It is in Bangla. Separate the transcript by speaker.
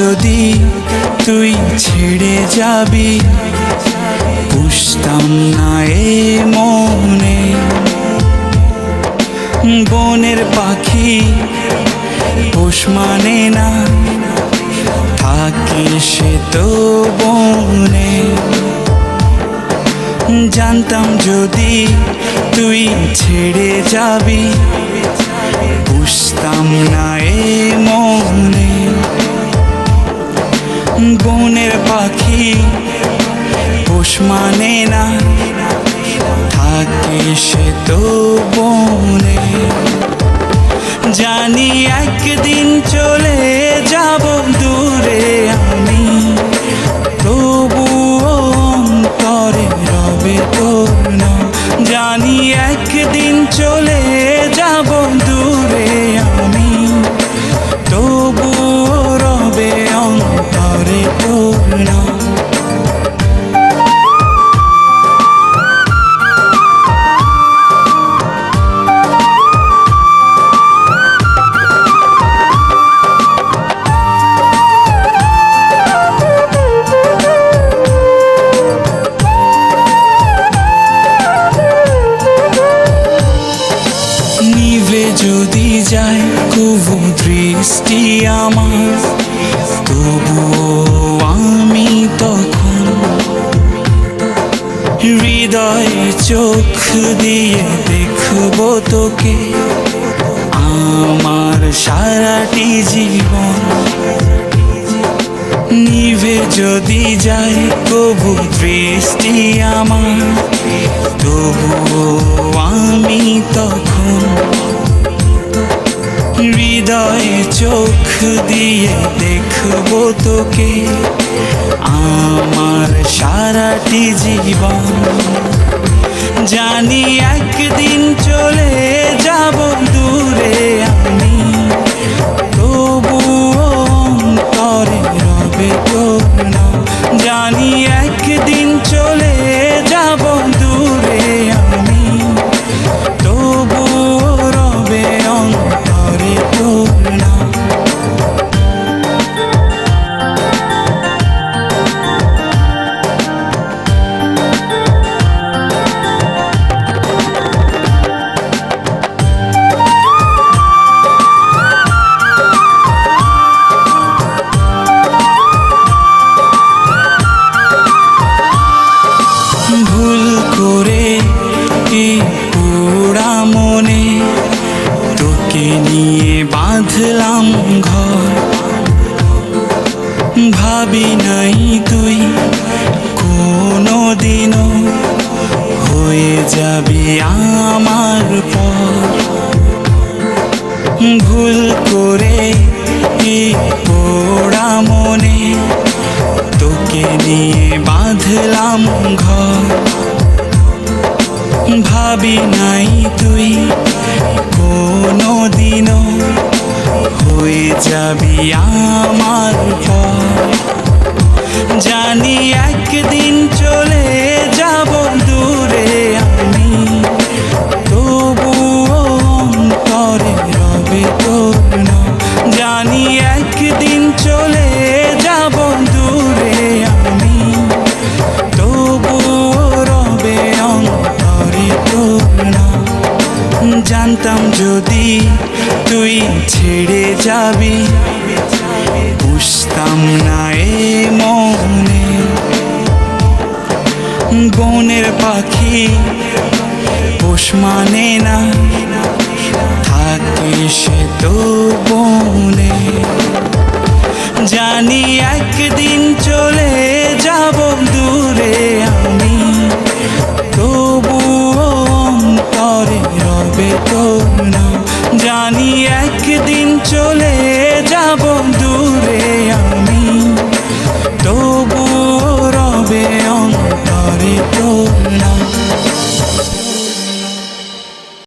Speaker 1: যদি তুই ছেড়ে যাবি, পুষতাম না এ মনে। বনের পাখি পোষ মানে না, থাকে সে তো বনে। জানতাম যদি তুই ছেড়ে যাবি, পুষতাম না এ মনে। বনের পাখি পোষ মানে না, থাকে সে তো বনে। জানি একদিন চলে যাব দূরে আমি, তবুও অন্তরে রবে তোর নাম। জানি একদিন চলে যাব দূরে আমি, তবুও রবে অন্তরে তোর নাম। যদি যায় কবু দৃষ্টি আমার, তবুও আমি তখন হৃদয়ে চোখ দিয়ে দেখব তোকে আমার সারাটি জীবন। নিভে যদি যায় কবু দৃষ্টি আমার, তবুও আমি তখন হৃদয়ে চোখ দিয়ে দেখব তোকে আমার সারাটি জীবন। জানি একদিন চলে যাব দূরে আমি, তবুও অন্তরে রবে তোর নাম। জানি একদিন চলে যাব দূরে আমি, তবুও রবে অন্তরে তোর নাম। ভুল করে এই পোড়া মনে তোকে নিয়ে বাঁধলাম ঘর। ভাবি নাই তুই কোনো দিনও হয়ে যাবি আমার পর। ভুল করে এই পোড়া মনে তোকে নিয়ে বাঁধলাম ঘর। ভাবি নাই তুই কোনো দিনও হয়ে যাবি আমার পর। জানি একদিন চলে যাব দূরে আমি, তবুও অন্তরে রবে তোর নাম। জানি একদিন চলে যাব দূরে আমি, তবুও রবে অন্তরে তোর নাম। জানতাম যদি তুই ছেড়ে যাবি, পুষতাম না এ মনে। বনের পাখি পোষ মানে না, থাকে সে তো বনে। জানি একদিন চলে যাব দূরে